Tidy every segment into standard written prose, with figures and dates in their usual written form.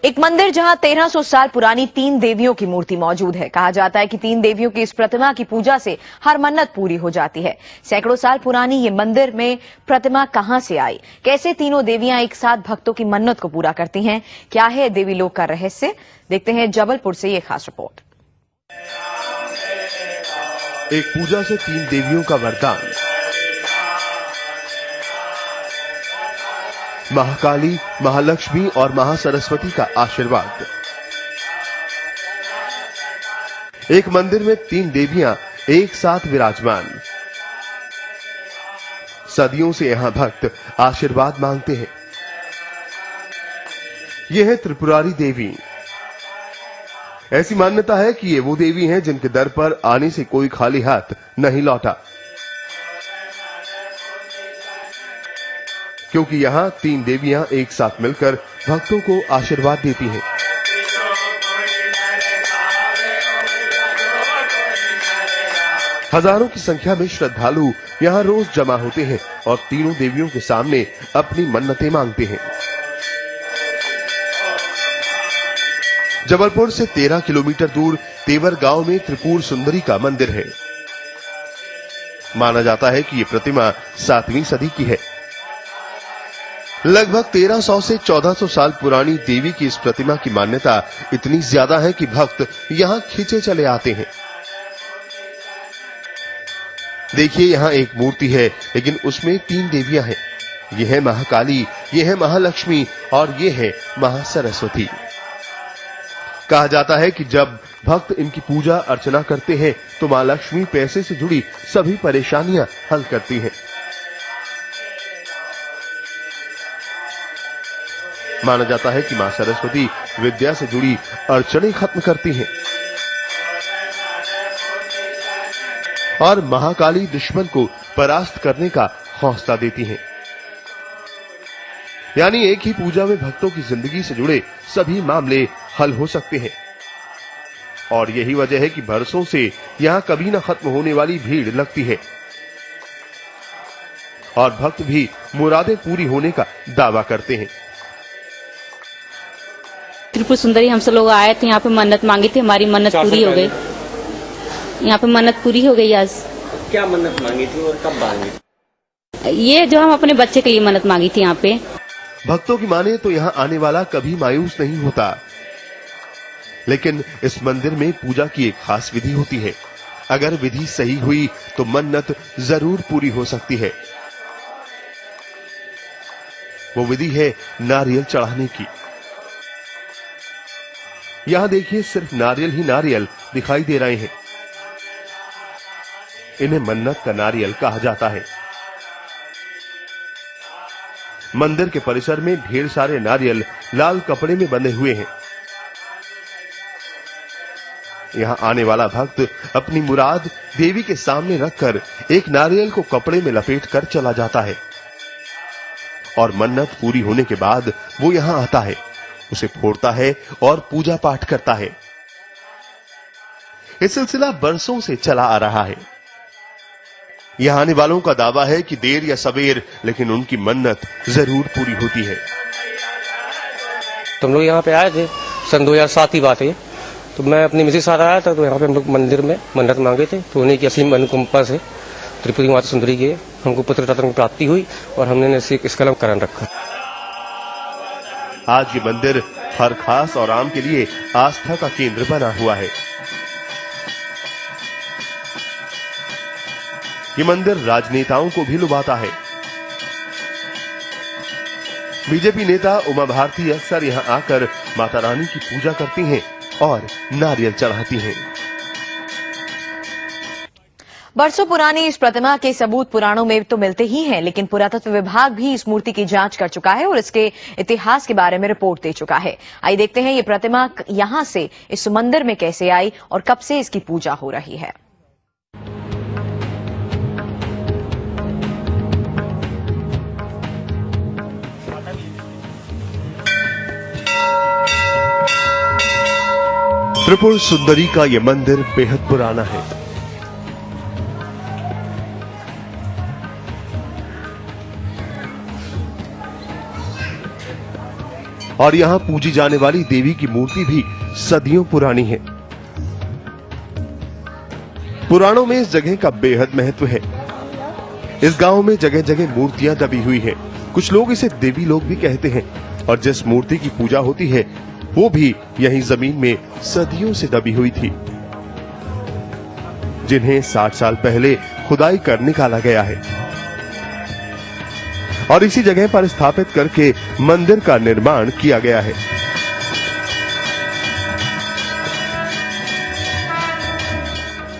एक मंदिर जहां 1300 साल पुरानी 3 देवियों की मूर्ति मौजूद है। कहा जाता है कि 3 देवियों की इस प्रतिमा की पूजा से हर मन्नत पूरी हो जाती है। सैकड़ों साल पुरानी ये मंदिर में प्रतिमा कहां से आई, कैसे तीनों देवियां एक साथ भक्तों की मन्नत को पूरा करती हैं, क्या है देवी लोक का रहस्य, देखते हैं जबलपुर से ये खास रिपोर्ट। एक पूजा से 3 देवियों का वरदान। महाकाली, महालक्ष्मी और महासरस्वती का आशीर्वाद। एक मंदिर में 3 देवियां एक साथ विराजमान। सदियों से यहां भक्त आशीर्वाद मांगते हैं। यह है त्रिपुरारी देवी। ऐसी मान्यता है कि ये वो देवी हैं जिनके दर पर आने से कोई खाली हाथ नहीं लौटा, क्योंकि यहां 3 देवियां एक साथ मिलकर भक्तों को आशीर्वाद देती हैं। हजारों की संख्या में श्रद्धालु यहां रोज जमा होते हैं और तीनों देवियों के सामने अपनी मन्नतें मांगते हैं। जबलपुर से 13 किलोमीटर दूर तेवर गांव में त्रिपुर सुंदरी का मंदिर है। माना जाता है कि यह प्रतिमा 7वीं सदी की है। लगभग 1300 से 1400 साल पुरानी देवी की इस प्रतिमा की मान्यता इतनी ज्यादा है कि भक्त यहां खींचे चले आते हैं। देखिए, यहां एक मूर्ति है, लेकिन उसमें 3 देवियां हैं। यह है महाकाली, यह है महालक्ष्मी और यह है महासरस्वती। कहा जाता है कि जब भक्त इनकी पूजा अर्चना करते हैं तो मां लक्ष्मी पैसे से जुड़ी सभी परेशानियां हल करती हैं। माना जाता है कि मां सरस्वती विद्या से जुड़ी अड़चनें खत्म करती हैं और महाकाली दुश्मन को परास्त करने का हौसला देती हैं। यानी एक ही पूजा में भक्तों की जिंदगी से जुड़े सभी मामले हल हो सकते हैं। और यही वजह है कि बरसों से यहां कभी न खत्म होने वाली भीड़ लगती है और भक्त भी मुरादें पूरी होने का दावा करते हैं। त्रिपुर सुंदरी हम सब लोग आए थे, यहाँ पे मन्नत मांगी थी, हमारी मन्नत पूरी हो गई। यहाँ पे मन्नत पूरी हो गई आज। क्या मन्नत मांगी थी और कब मांगी थी? ये जो हम अपने बच्चे के लिए मन्नत मांगी थी यहाँ पे। भक्तों की माने तो यहाँ आने वाला कभी मायूस नहीं होता, लेकिन इस मंदिर में पूजा की एक खास विधि होती है। अगर विधि सही हुई तो मन्नत जरूर पूरी हो सकती है। वो विधि है नारियल चढ़ाने की। यहां देखिए, सिर्फ नारियल ही नारियल दिखाई दे रहे हैं। इन्हें मन्नत का नारियल कहा जाता है। मंदिर के परिसर में ढेर सारे नारियल लाल कपड़े में बंधे हुए हैं। यहां आने वाला भक्त अपनी मुराद देवी के सामने रखकर एक नारियल को कपड़े में लपेट कर चला जाता है और मन्नत पूरी होने के बाद वो यहां आता है, उसे फोड़ता है और पूजा पाठ करता है। यह सिलसिला बरसों से चला आ रहा है। यहां आने वालों का दावा है कि देर या सवेर, लेकिन उनकी मन्नत जरूर पूरी होती है। तुम लोग यहाँ पे आए थे, सन 2007 की बात है। तो मैं अपनी मिसेज साथ आया था, तो यहाँ पे हम लोग मंदिर में मन्नत मांगे थे। तो उन्हीं की असली अनुकंपा से त्रिपुरी माता सुंदरी के हमको पुत्र रत्न की प्राप्ति हुई और हमने इसका नामकरण रखा। आज ये मंदिर हर खास और आम के लिए आस्था का केंद्र बना हुआ है। ये मंदिर राजनेताओं को भी लुभाता है। बीजेपी नेता उमा भारती अक्सर यहां आकर माता रानी की पूजा करती हैं और नारियल चढ़ाती हैं। बरसों पुरानी इस प्रतिमा के सबूत पुराणों में तो मिलते ही हैं, लेकिन पुरातत्व विभाग भी इस मूर्ति की जांच कर चुका है और इसके इतिहास के बारे में रिपोर्ट दे चुका है। आइए देखते हैं ये प्रतिमा यहां से इस मंदिर में कैसे आई और कब से इसकी पूजा हो रही है। त्रिपुर सुंदरी का यह मंदिर बेहद पुराना है। और यहाँ पूजी जाने वाली देवी की मूर्ति भी सदियों पुरानी है। पुराणों में इस जगह का बेहद महत्व है। इस गांव में जगह जगह मूर्तियां दबी हुई हैं। कुछ लोग इसे देवी लोग भी कहते हैं और जिस मूर्ति की पूजा होती है वो भी यहीं जमीन में सदियों से दबी हुई थी, जिन्हें 60 साल पहले खुदाई कर निकाला गया है और इसी जगह पर स्थापित करके मंदिर का निर्माण किया गया है।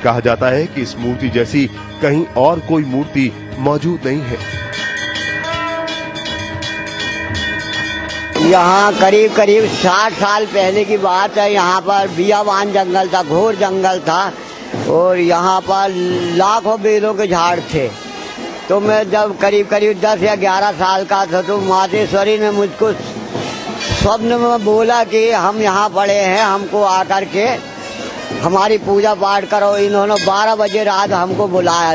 कहा जाता है कि इस मूर्ति जैसी कहीं और कोई मूर्ति मौजूद नहीं है। यहाँ करीब करीब 60 साल पहले की बात है। यहाँ पर बियाबान जंगल था, घोर जंगल था और यहाँ पर लाखों बेलों के झाड़ थे। तो मैं जब करीब करीब 10 या 11 साल का था तो मातेश्वरी ने मुझको स्वप्न में बोला कि हम यहाँ पड़े हैं, हमको आकर के हमारी पूजा पाठ करो। इन्होंने 12 बजे रात हमको बुलाया।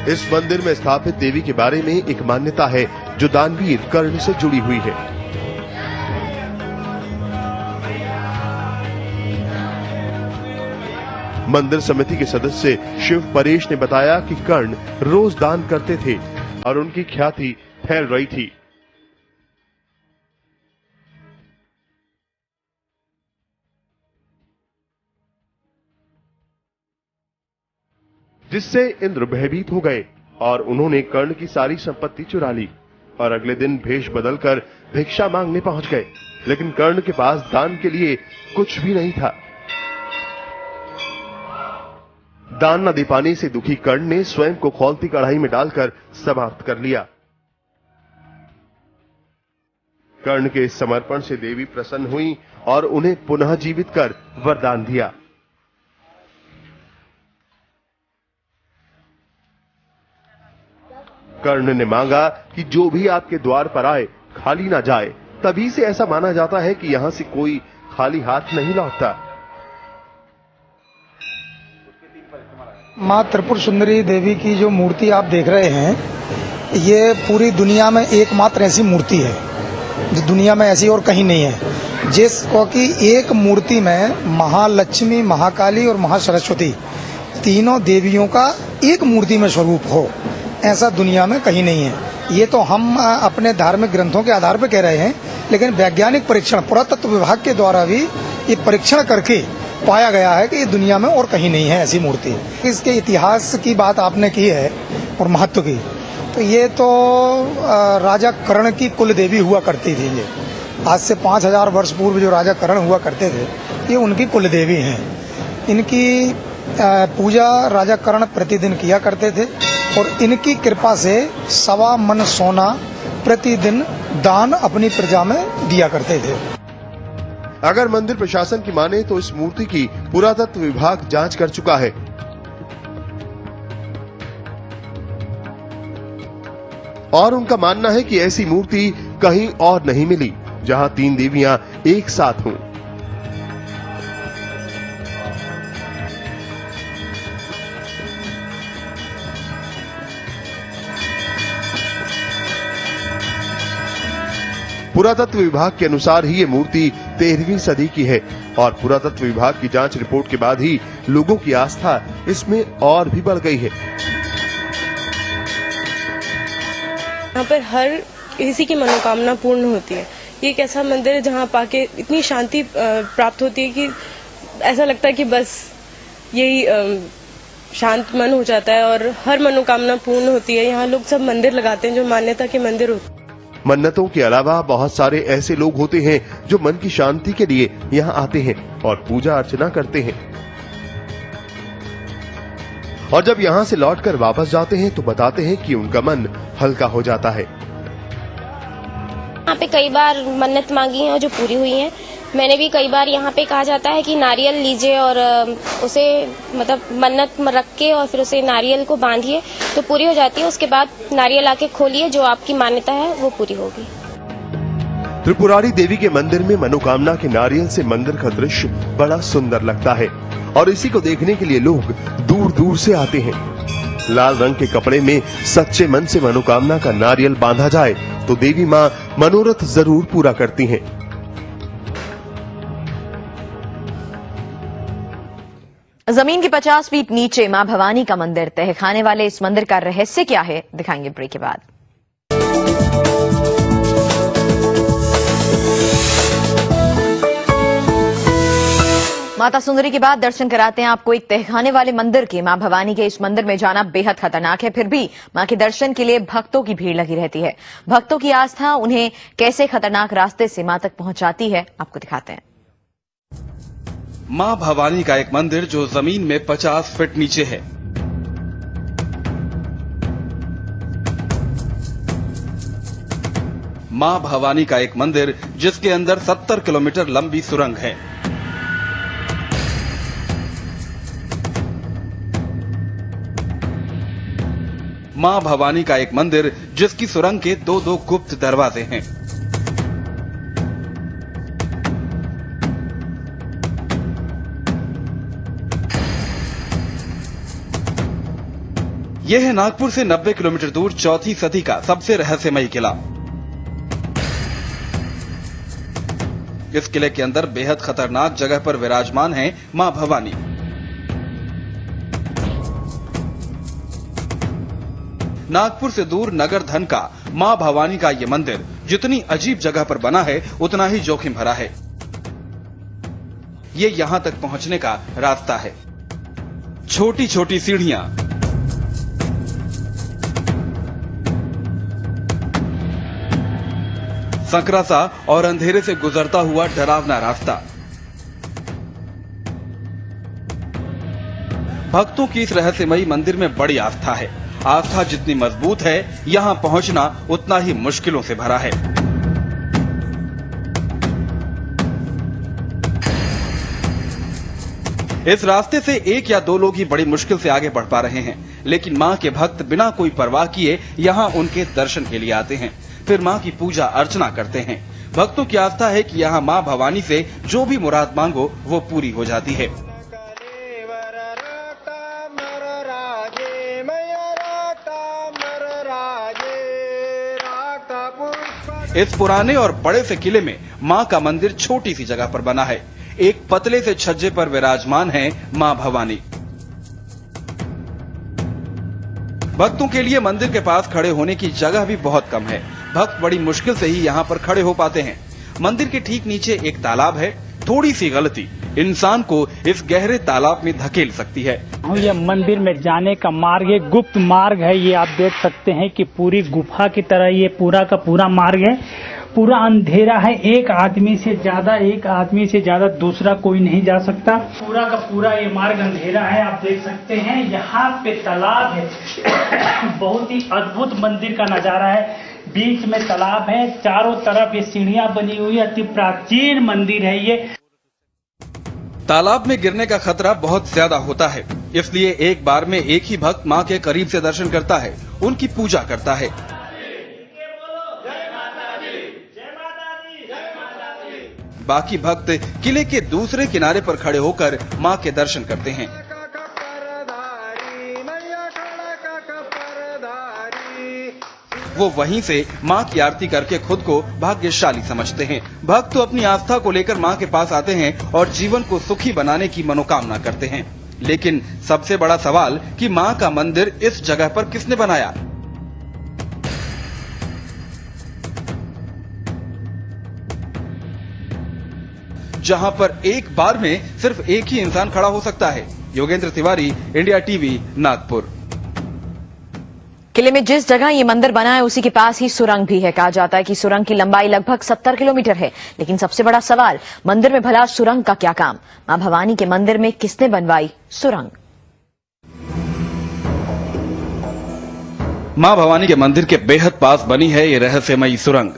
इस मंदिर में स्थापित देवी के बारे में एक मान्यता है जो दानवीर कर्ण से जुड़ी हुई है। मंदिर समिति के सदस्य शिव परेश ने बताया कि कर्ण रोज दान करते थे और उनकी ख्याति फैल रही थी। जिससे इंद्र भयभीत हो गए और उन्होंने कर्ण की सारी संपत्ति चुरा ली और अगले दिन भेष बदलकर भिक्षा मांगने पहुंच गए, लेकिन कर्ण के पास दान के लिए कुछ भी नहीं था। दान न दे पाने से दुखी कर्ण ने स्वयं को खौलती कढ़ाई में डालकर समाप्त कर लिया। कर्ण के इस समर्पण से देवी प्रसन्न हुई और उन्हें पुनः जीवित कर वरदान दिया। कर्ण ने मांगा कि जो भी आपके द्वार पर आए खाली ना जाए। तभी से ऐसा माना जाता है कि यहां से कोई खाली हाथ नहीं लौटता। माँ त्रिपुर सुंदरी देवी की जो मूर्ति आप देख रहे हैं, ये पूरी दुनिया में एकमात्र ऐसी मूर्ति है जो दुनिया में ऐसी और कहीं नहीं है, जिसको कि एक मूर्ति में महालक्ष्मी, महाकाली और महासरस्वती तीनों देवियों का एक मूर्ति में स्वरूप हो, ऐसा दुनिया में कहीं नहीं है। ये तो हम अपने धार्मिक ग्रंथों के आधार पर कह रहे हैं, लेकिन वैज्ञानिक परीक्षण पुरातत्व विभाग के द्वारा भी ये परीक्षण करके पाया गया है कि ये दुनिया में और कहीं नहीं है ऐसी मूर्ति। इसके इतिहास की बात आपने की है और महत्व की, तो ये तो राजा कर्ण की कुल देवी हुआ करती थी। ये आज से 5000 वर्ष पूर्व जो राजा कर्ण हुआ करते थे, ये उनकी कुल देवी हैं। इनकी पूजा राजा कर्ण प्रतिदिन किया करते थे और इनकी कृपा से 1.25 मन सोना प्रतिदिन दान अपनी प्रजा में दिया करते थे। अगर मंदिर प्रशासन की माने तो इस मूर्ति की पुरातत्व विभाग जांच कर चुका है और उनका मानना है कि ऐसी मूर्ति कहीं और नहीं मिली जहां 3 देवियां एक साथ हों। पुरातत्व विभाग के अनुसार ही ये मूर्ति 13वीं सदी की है और पुरातत्व विभाग की जांच रिपोर्ट के बाद ही लोगों की आस्था इसमें और भी बढ़ गई है। यहाँ पर हर किसी की मनोकामना पूर्ण होती है। ये एक ऐसा मंदिर है जहाँ पाके इतनी शांति प्राप्त होती है कि ऐसा लगता है कि बस यही शांत मन हो जाता है और हर मनोकामना पूर्ण होती है। यहाँ लोग सब मंदिर लगाते हैं जो मान्यता के मंदिर होते हैं। मन्नतों के अलावा बहुत सारे ऐसे लोग होते हैं जो मन की शांति के लिए यहाँ आते हैं और पूजा अर्चना करते हैं और जब यहाँ से लौटकर वापस जाते हैं तो बताते हैं कि उनका मन हल्का हो जाता है। यहाँ पे कई बार मन्नत मांगी है और जो पूरी हुई है। मैंने भी कई बार यहाँ पे कहा जाता है कि नारियल लीजिए और उसे मतलब मन्नत रख के और फिर उसे नारियल को बांधिए तो पूरी हो जाती है। उसके बाद नारियल आके खोलिए, जो आपकी मान्यता है वो पूरी होगी। त्रिपुरारी देवी के मंदिर में मनोकामना के नारियल से मंदिर का दृश्य बड़ा सुंदर लगता है और इसी को देखने के लिए लोग दूर दूर से आते हैं। लाल रंग के कपड़े में सच्चे मन से मनोकामना का नारियल बांधा जाए तो देवी मां मनोरथ जरूर पूरा करती हैं। जमीन के 50 फीट नीचे मां भवानी का मंदिर तहखाने वाले इस मंदिर का रहस्य क्या है, दिखाएंगे ब्रेक के बाद। माता सुंदरी के बाद दर्शन कराते हैं आपको एक तहखाने वाले मंदिर के। मां भवानी के इस मंदिर में जाना बेहद खतरनाक है, फिर भी मां के दर्शन के लिए भक्तों की भीड़ लगी रहती है। भक्तों की आस्था उन्हें कैसे खतरनाक रास्ते से मां तक पहुंचाती है, आपको दिखाते हैं। मां भवानी का एक मंदिर जो जमीन में 50 फीट नीचे है। मां भवानी का एक मंदिर जिसके अंदर 70 किलोमीटर लंबी सुरंग है। मां भवानी का एक मंदिर जिसकी सुरंग के दो गुप्त दरवाजे हैं। यह है नागपुर से 90 किलोमीटर दूर चौथी सदी का सबसे रहस्यमयी किला। इस किले के अंदर बेहद खतरनाक जगह पर विराजमान है मां भवानी। नागपुर से दूर नगर धन का मां भवानी का यह मंदिर जितनी अजीब जगह पर बना है उतना ही जोखिम भरा है। ये यहां तक पहुंचने का रास्ता है। छोटी छोटी सीढ़ियां, संकरा सा और अंधेरे से गुजरता हुआ डरावना रास्ता। भक्तों की इस रहस्यमयी मंदिर में बड़ी आस्था है। आस्था जितनी मजबूत है, यहां पहुंचना उतना ही मुश्किलों से भरा है। इस रास्ते से एक या दो लोग ही बड़ी मुश्किल से आगे बढ़ पा रहे हैं, लेकिन मां के भक्त बिना कोई परवाह किए यहां उनके दर्शन के लिए आते हैं, फिर मां की पूजा अर्चना करते हैं। भक्तों की आस्था है कि यहां मां भवानी से जो भी मुराद मांगो वो पूरी हो जाती है। इस पुराने और बड़े से किले में मां का मंदिर छोटी सी जगह पर बना है। एक पतले से छज्जे पर विराजमान है मां भवानी। भक्तों के लिए मंदिर के पास खड़े होने की जगह भी बहुत कम है। भक्त बड़ी मुश्किल से ही यहाँ पर खड़े हो पाते हैं। मंदिर के ठीक नीचे एक तालाब है। थोड़ी सी गलती इंसान को इस गहरे तालाब में धकेल सकती है। ये मंदिर में जाने का मार्ग है, गुप्त मार्ग है। ये आप देख सकते हैं कि पूरी गुफा की तरह ये पूरा का पूरा मार्ग है। पूरा अंधेरा है। एक आदमी से ज्यादा दूसरा कोई नहीं जा सकता। पूरा का पूरा ये मार्ग अंधेरा है। आप देख सकते हैं यहाँ पे तालाब है। बहुत ही अद्भुत मंदिर का नजारा है। बीच में तालाब है, चारों तरफ ये सीढ़ियां बनी हुई है। अति प्राचीन मंदिर है ये। तालाब में गिरने का खतरा बहुत ज्यादा होता है, इसलिए एक बार में एक ही भक्त मां के करीब से दर्शन करता है, उनकी पूजा करता है। बाकी भक्त किले के दूसरे किनारे पर खड़े होकर मां के दर्शन करते हैं। वो वहीं से मां की आरती करके खुद को भाग्यशाली समझते हैं। भक्त तो अपनी आस्था को लेकर मां के पास आते हैं और जीवन को सुखी बनाने की मनोकामना करते हैं। लेकिन सबसे बड़ा सवाल कि मां का मंदिर इस जगह पर किसने बनाया? जहां पर एक बार में सिर्फ एक ही इंसान खड़ा हो सकता है। Yogendra Tiwari, India TV, Nagpur. किले में जिस जगह ये मंदिर बना है उसी के पास ही सुरंग भी है। कहा जाता है कि सुरंग की लंबाई लगभग 70 किलोमीटर है। लेकिन सबसे बड़ा सवाल, मंदिर में भला सुरंग का क्या काम? मां भवानी के मंदिर में किसने बनवाई सुरंग? मां भवानी के मंदिर के बेहद पास बनी है ये रहस्यमयी सुरंग।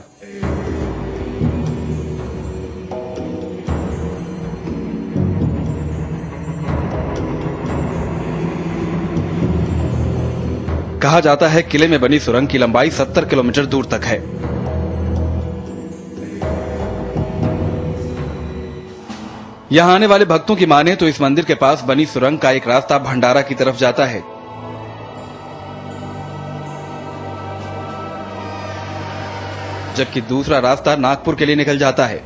कहा जाता है किले में बनी सुरंग की लंबाई 70 किलोमीटर दूर तक है। यहां आने वाले भक्तों की माने तो इस मंदिर के पास बनी सुरंग का एक रास्ता भंडारा की तरफ जाता है। जबकि दूसरा रास्ता नागपुर के लिए निकल जाता है।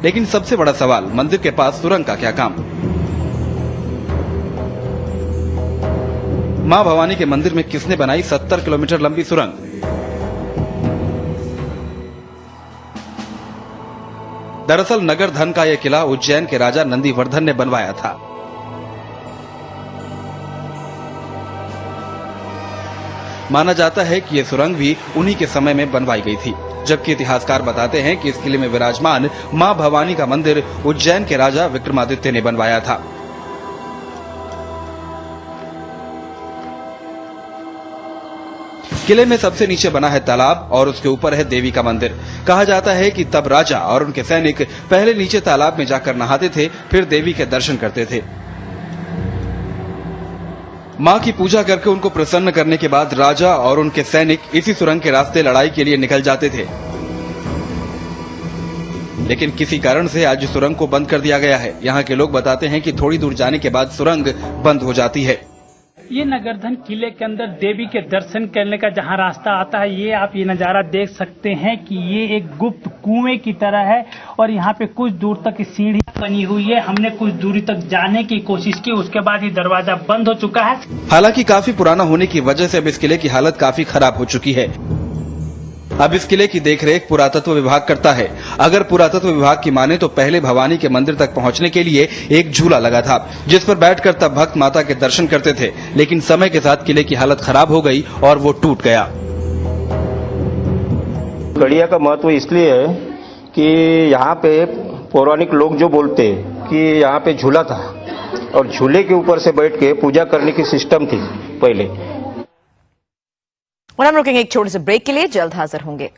लेकिन सबसे बड़ा सवाल, मंदिर के पास सुरंग का क्या काम? मां भवानी के मंदिर में किसने बनाई 70 किलोमीटर लंबी सुरंग? दरअसल नगर धन का यह किला उज्जैन के राजा नंदीवर्धन ने बनवाया था। माना जाता है कि यह सुरंग भी उन्हीं के समय में बनवाई गई थी, जबकि इतिहासकार बताते हैं कि इस किले में विराजमान मां भवानी का मंदिर उज्जैन के राजा विक्रमादित्य ने बनवाया था। किले में सबसे नीचे बना है तालाब और उसके ऊपर है देवी का मंदिर। कहा जाता है कि तब राजा और उनके सैनिक पहले नीचे तालाब में जाकर नहाते थे, फिर देवी के दर्शन करते थे। मां की पूजा करके उनको प्रसन्न करने के बाद राजा और उनके सैनिक इसी सुरंग के रास्ते लड़ाई के लिए निकल जाते थे। लेकिन किसी कारण से आज सुरंग को बंद कर दिया गया है। यहाँ के लोग बताते हैं कि थोड़ी दूर जाने के बाद सुरंग बंद हो जाती है। ये नगरधन किले के अंदर देवी के दर्शन करने का जहाँ रास्ता आता है, ये आप ये नज़ारा देख सकते हैं कि ये एक गुप्त कुएं की तरह है और यहाँ पे कुछ दूर तक सीढ़ियाँ बनी हुई है। हमने कुछ दूरी तक जाने की कोशिश की, उसके बाद ये दरवाजा बंद हो चुका है। हालांकि काफी पुराना होने की वजह से अब इस किले की हालत काफी खराब हो चुकी है। अब इस किले की देखरेख पुरातत्व विभाग करता है। अगर पुरातत्व विभाग की माने तो पहले भवानी के मंदिर तक पहुंचने के लिए एक झूला लगा था, जिस पर बैठकर तब भक्त माता के दर्शन करते थे। लेकिन समय के साथ किले की हालत खराब हो गई और वो टूट गया। गड़िया का महत्व इसलिए है कि यहाँ पे पौराणिक लोग जो बोलते हैं कि यहाँ पे झूला था और झूले के ऊपर से बैठ के पूजा करने की सिस्टम थी पहले। और हम रुकेंगे एक छोटे से ब्रेक के लिए, जल्द हाजिर होंगे।